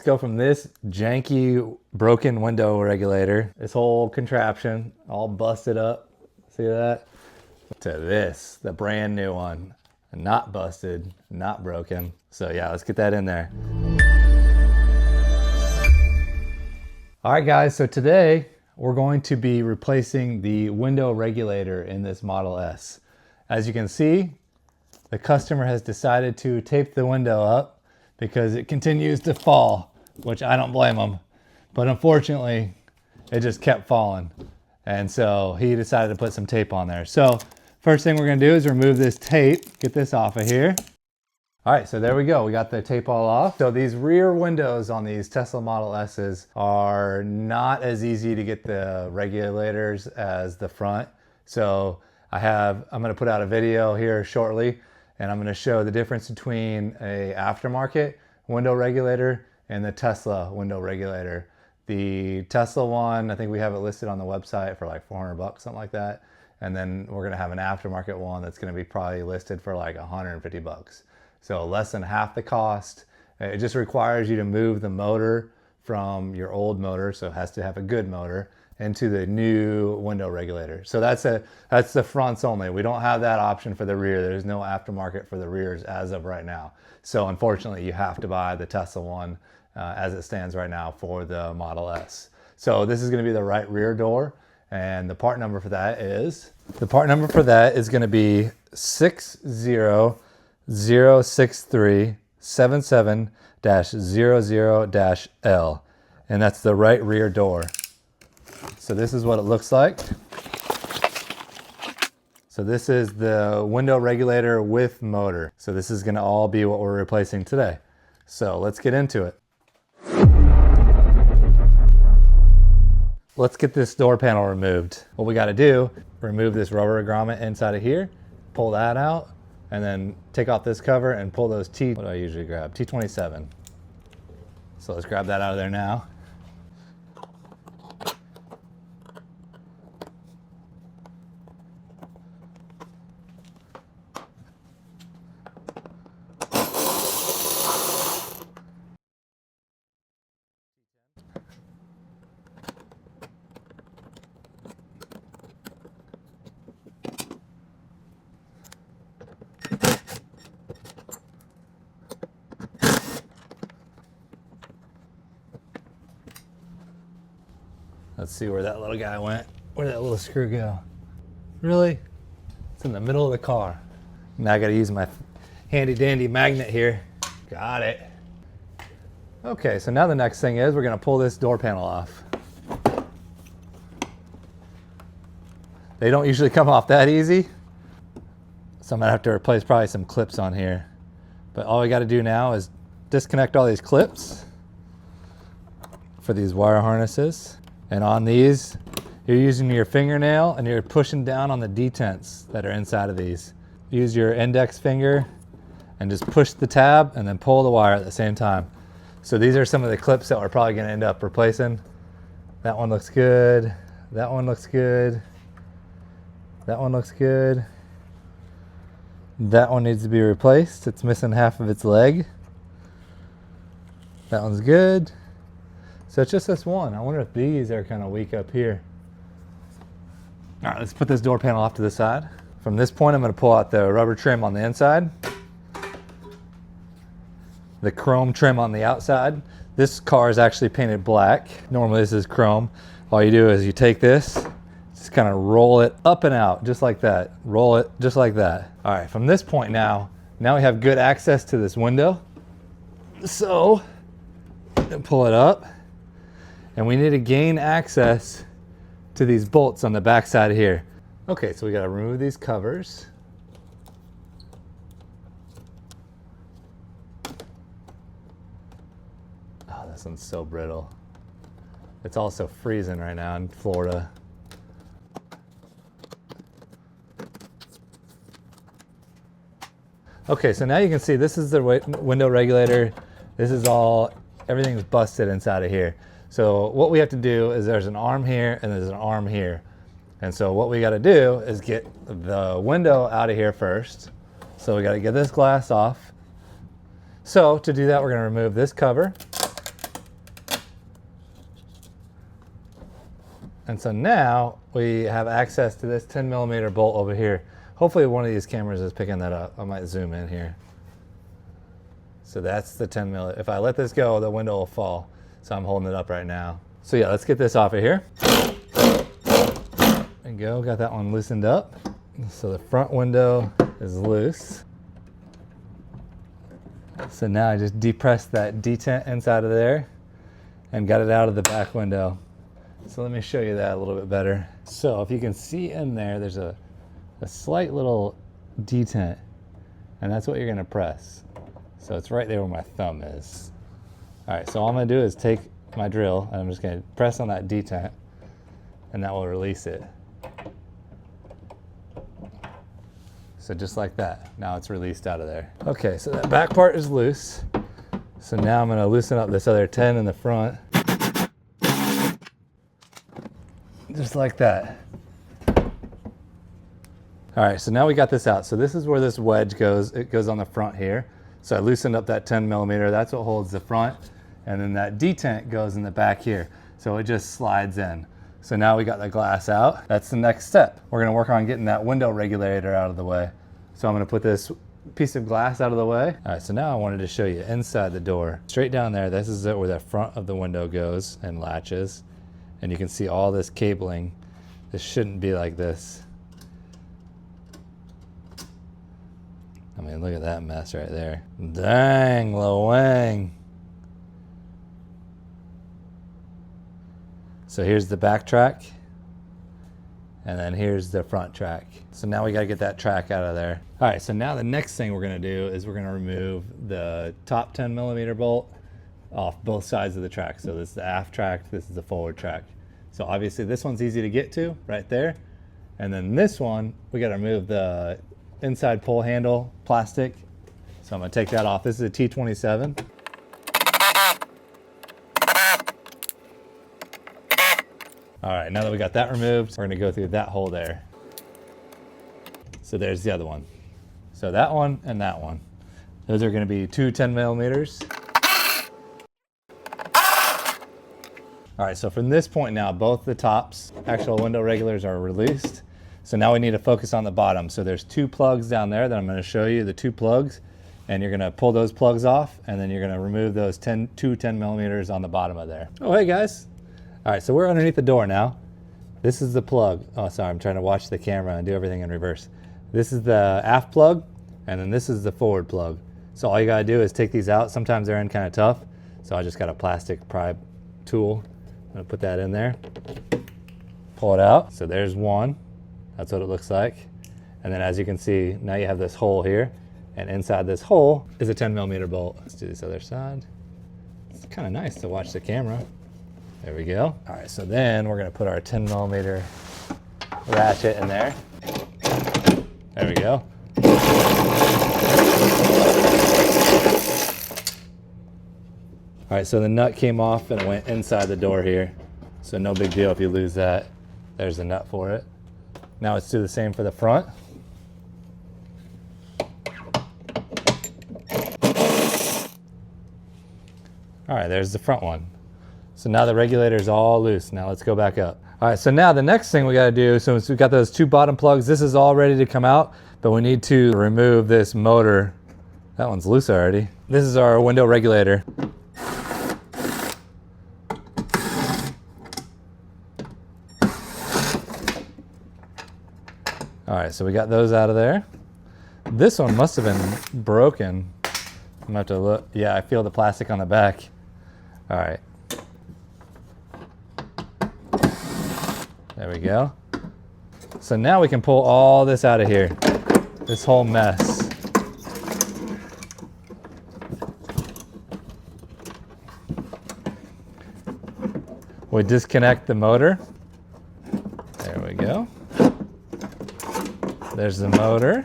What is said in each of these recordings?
go from this janky broken window regulator, this whole contraption all busted up, see that? To this, the brand new one. Not busted, not broken. So yeah, let's get that in there. All right guys, so today we're going to be replacing the window regulator in this Model S. As you can see, the customer has decided to tape the window up because it continues to fall, which I don't blame him. But unfortunately, it just kept falling. And so he decided to put some tape on there. So first thing we're gonna do is remove this tape, get this off of here. All right, so there we go. We got the tape all off. So these rear windows on these Tesla Model S's are not as easy to get the regulators as the front. So I'm gonna put out a video here shortly, and I'm gonna show the difference between a aftermarket window regulator and the Tesla window regulator. The Tesla one, I think we have it listed on the website for like 400 bucks, something like that. And then we're gonna have an aftermarket one that's gonna be probably listed for like 150 bucks. So less than half the cost. It just requires you to move the motor from your old motor, so it has to have a good motor, into the new window regulator. So that's the fronts only. We don't have that option for the rear. There's no aftermarket for the rears as of right now. So unfortunately, you have to buy the Tesla one as it stands right now for the Model S. So this is gonna be the right rear door, and the part number for that is gonna be 6006377-00-L, and that's the right rear door. So this is what it looks like. So this is the window regulator with motor. So this is gonna all be what we're replacing today. So let's get into it. Let's get this door panel removed. What we gotta do, remove this rubber grommet inside of here, pull that out, and then take off this cover and pull those what do I usually grab? T27. So let's grab that out of there now. Let's see where that little guy went. Where'd that little screw go? Really? It's in the middle of the car. Now I gotta use my handy dandy magnet here. Got it. Okay, so now the next thing is we're gonna pull this door panel off. They don't usually come off that easy, so I'm gonna have to replace probably some clips on here. But all we gotta do now is disconnect all these clips for these wire harnesses. And on these, you're using your fingernail and you're pushing down on the detents that are inside of these. Use your index finger and just push the tab and then pull the wire at the same time. So these are some of the clips that we're probably gonna end up replacing. That one looks good. That one looks good. That one looks good. That one needs to be replaced. It's missing half of its leg. That one's good. So it's just this one. I wonder if these are kind of weak up here. All right, let's put this door panel off to the side. From this point, I'm going to pull out the rubber trim on the inside, the chrome trim on the outside. This car is actually painted black. Normally this is chrome. All you do is you take this, just kind of roll it up and out, just like that. Roll it just like that. All right, from this point now we have good access to this window. So, pull it up. And we need to gain access to these bolts on the back side here. Okay, so we gotta remove these covers. Oh, this one's so brittle. It's also freezing right now in Florida. Okay, so now you can see this is the window regulator. This is everything's busted inside of here. So what we have to do is there's an arm here and there's an arm here. And so what we gotta do is get the window out of here first. So we gotta get this glass off. So to do that, we're gonna remove this cover. And so now we have access to this 10mm bolt over here. Hopefully one of these cameras is picking that up. I might zoom in here. So that's the 10mm. If I let this go, the window will fall. So I'm holding it up right now. So yeah, let's get this off of here. There we go, got that one loosened up. So the front window is loose. So now I just depressed that detent inside of there and got it out of the back window. So let me show you that a little bit better. So if you can see in there, there's a slight little detent, and that's what you're gonna press. So it's right there where my thumb is. All right, so all I'm gonna do is take my drill and I'm just gonna press on that detent, and that will release it. So just like that, now it's released out of there. Okay, so that back part is loose. So now I'm gonna loosen up this other 10 in the front. Just like that. All right, so now we got this out. So this is where this wedge goes. It goes on the front here. So I loosened up that 10mm, that's what holds the front. And then that detent goes in the back here. So it just slides in. So now we got the glass out. That's the next step. We're gonna work on getting that window regulator out of the way. So I'm gonna put this piece of glass out of the way. All right, so now I wanted to show you inside the door. Straight down there, this is where the front of the window goes and latches. And you can see all this cabling. This shouldn't be like this. I mean, look at that mess right there. Dang, Lo Wang. So here's the back track, and then here's the front track. So now we gotta get that track out of there. All right, so now the next thing we're gonna do is we're gonna remove the top 10mm bolt off both sides of the track. So this is the aft track, this is the forward track. So obviously this one's easy to get to right there. And then this one, we gotta remove the inside pull handle plastic. So I'm gonna take that off. This is a T27. All right, now that we got that removed, we're gonna go through that hole there. So there's the other one. So that one and that one. Those are gonna be two 10mm. All right, so from this point now, both the tops, actual window regulators are released. So now we need to focus on the bottom. So there's two plugs down there that I'm gonna show you, the two plugs, and you're gonna pull those plugs off, and then you're gonna remove those two 10mm on the bottom of there. Oh, hey guys. All right, so we're underneath the door now. This is the plug. Oh, sorry, I'm trying to watch the camera and do everything in reverse. This is the aft plug, and then this is the forward plug. So all you gotta do is take these out. Sometimes they're in kind of tough, so I just got a plastic pry tool. I'm gonna put that in there, pull it out. So there's one, that's what it looks like. And then as you can see, now you have this hole here, and inside this hole is a 10mm bolt. Let's do this other side. It's kind of nice to watch the camera. There we go. All right, so then we're gonna put our 10mm ratchet in there. There we go. All right, so the nut came off and it went inside the door here. So no big deal if you lose that. There's the nut for it. Now let's do the same for the front. All right, there's the front one. So now the regulator's all loose. Now let's go back up. All right, so now the next thing we gotta do, so we've got those two bottom plugs, this is all ready to come out, but we need to remove this motor. That one's loose already. This is our window regulator. All right, so we got those out of there. This one must have been broken. I'm gonna have to look. Yeah, I feel the plastic on the back. All right. There we go. So now we can pull all this out of here, this whole mess. We disconnect the motor. There we go. There's the motor.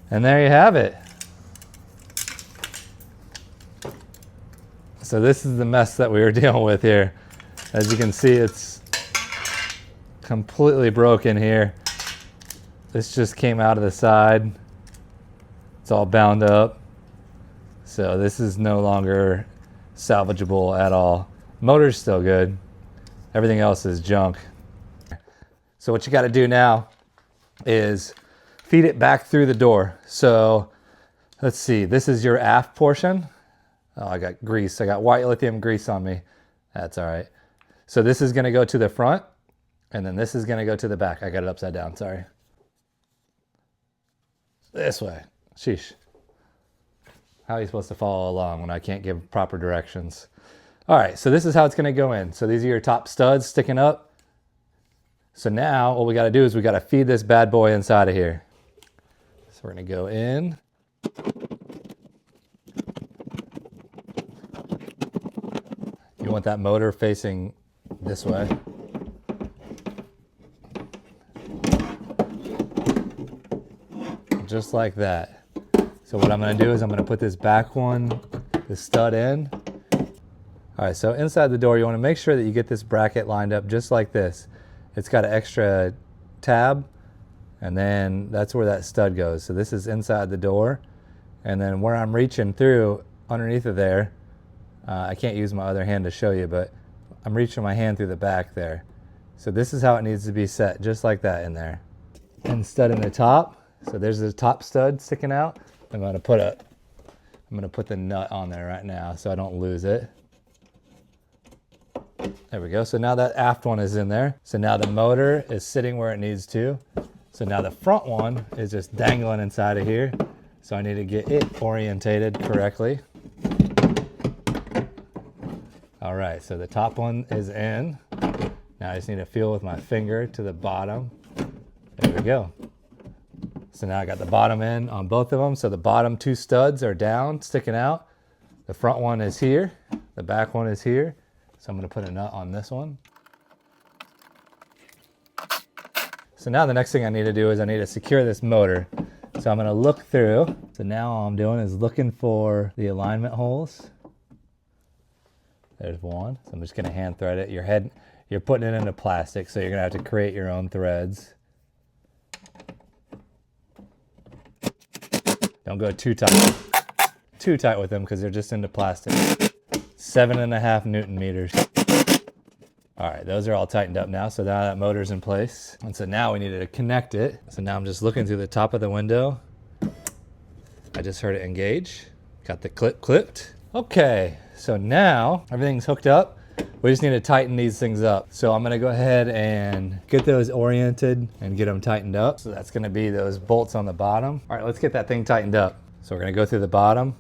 And there you have it. So this is the mess that we were dealing with here. As you can see, it's completely broken here. This just came out of the side. It's all bound up. So this is no longer salvageable at all. Motor's still good. Everything else is junk. So what you got to do now is feed it back through the door. So let's see, this is your aft portion. Oh, I got grease. I got white lithium grease on me. That's all right. So this is going to go to the front, and then this is going to go to the back. I got it upside down, sorry. This way. Sheesh. How are you supposed to follow along when I can't give proper directions? All right, so this is how it's going to go in. So these are your top studs sticking up. So now what we got to do is we got to feed this bad boy inside of here. So we're going to go in. You want that motor facing this way. Just like that. So what I'm going to do is I'm going to put this back one, this stud in. All right, so inside the door, you want to make sure that you get this bracket lined up just like this. It's got an extra tab, and then that's where that stud goes. So this is inside the door, and then where I'm reaching through underneath of there, I can't use my other hand to show you, but I'm reaching my hand through the back there. So this is how it needs to be set, just like that in there. And stud in the top. So there's the top stud sticking out. I'm gonna put the nut on there right now so I don't lose it. There we go. So now that aft one is in there. So now the motor is sitting where it needs to. So now the front one is just dangling inside of here. So I need to get it orientated correctly. All right, so the top one is in. Now I just need to feel with my finger to the bottom. There we go. So now I got the bottom in on both of them. So the bottom two studs are down, sticking out. The front one is here. The back one is here. So I'm going to put a nut on this one. So now the next thing I need to do is I need to secure this motor. So I'm going to look through. So now all I'm doing is looking for the alignment holes. There's one. So I'm just going to hand thread it. You're putting it into plastic, so you're going to have to create your own threads. Don't go too tight with them because they're just into plastic. 7.5 Newton meters. All right, those are all tightened up now. So now that motor's in place. And so now we need to connect it. So now I'm just looking through the top of the window. I just heard it engage. Got the clip clipped. Okay, so now everything's hooked up. We just need to tighten these things up. So I'm gonna go ahead and get those oriented and get them tightened up. So that's gonna be those bolts on the bottom. All right, let's get that thing tightened up. So we're gonna go through the bottom,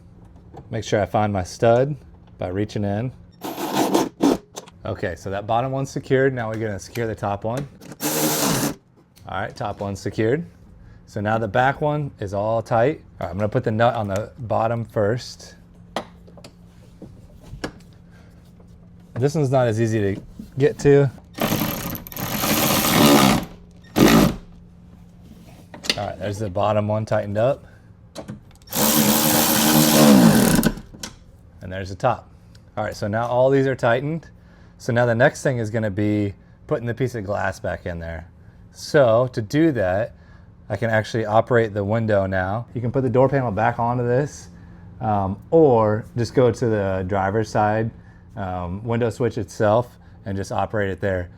make sure I find my stud by reaching in. Okay, so that bottom one's secured. Now we're gonna secure the top one. All right, top one's secured. So now the back one is all tight. All right, I'm gonna put the nut on the bottom first. This one's not as easy to get to. All right, there's the bottom one tightened up. And there's the top. All right, so now all these are tightened. So now the next thing is gonna be putting the piece of glass back in there. So to do that, I can actually operate the window now. You can put the door panel back onto this, or just go to the driver's side window switch itself and just operate it there.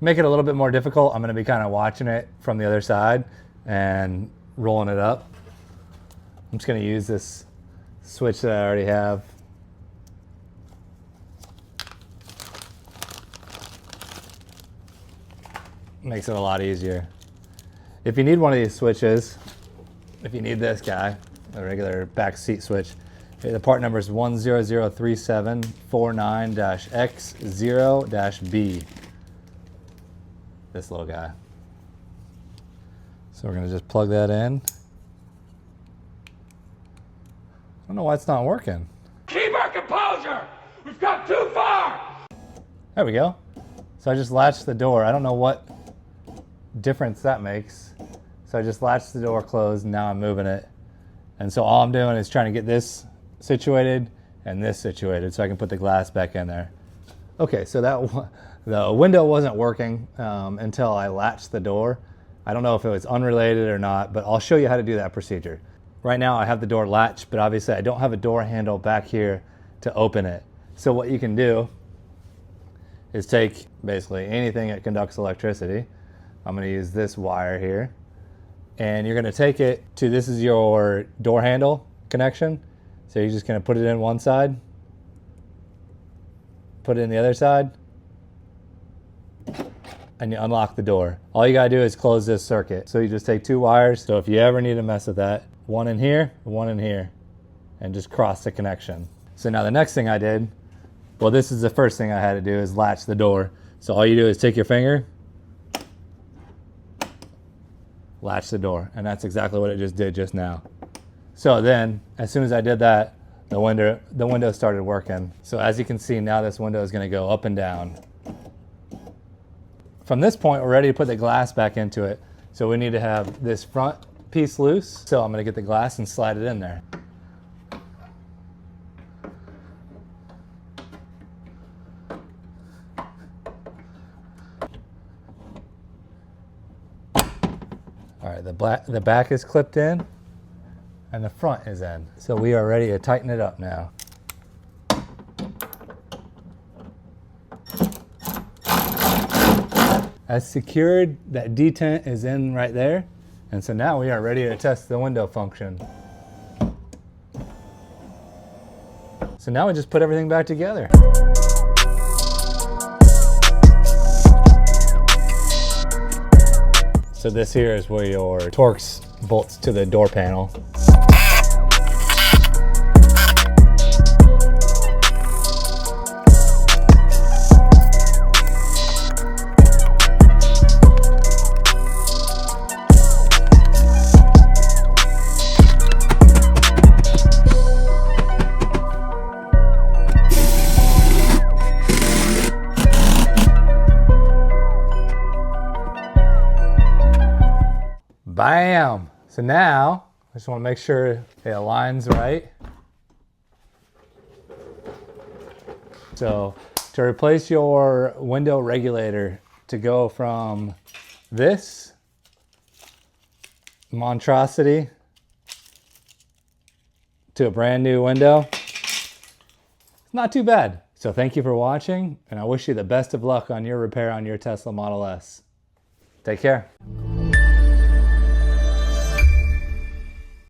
Make it a little bit more difficult. I'm going to be kind of watching it from the other side and rolling it up. I'm just going to use this switch that I already have. Makes it a lot easier. If you need one of these switches, if you need this guy, a regular back seat switch, the part number is 1003749-X0-B. This little guy. So we're going to just plug that in. I don't know why it's not working. Keep our composure! We've come too far! There we go. So I just latched the door. I don't know what difference that makes. So I just latched the door closed and now I'm moving it. And so all I'm doing is trying to get this situated and this situated so I can put the glass back in there. Okay, so The window wasn't working until I latched the door. I don't know if it was unrelated or not, but I'll show you how to do that procedure. Right now I have the door latched, but obviously I don't have a door handle back here to open it. So what you can do is take basically anything that conducts electricity. I'm going to use this wire here, and you're going to take it to, this is your door handle connection. So you're just going to put it in one side, put it in the other side, and you unlock the door. All you gotta do is close this circuit. So you just take two wires. So if you ever need to mess with that, one in here, and just cross the connection. So now the next thing I did, well, this is the first thing I had to do, is latch the door. So all you do is take your finger, latch the door, and that's exactly what it just did just now. So then, as soon as I did that, the window started working. So as you can see, now this window is gonna go up and down. From this point, we're ready to put the glass back into it. So we need to have this front piece loose. So I'm gonna get the glass and slide it in there. All right, the back is clipped in and the front is in. So we are ready to tighten it up now. As secured, that detent is in right there. And so now we are ready to test the window function. So now we just put everything back together. So this here is where your Torx bolts to the door panel. Bam! So now, I just want to make sure it aligns right. So to replace your window regulator, to go from this monstrosity to a brand new window, it's not too bad. So thank you for watching, and I wish you the best of luck on your repair on your Tesla Model S. Take care.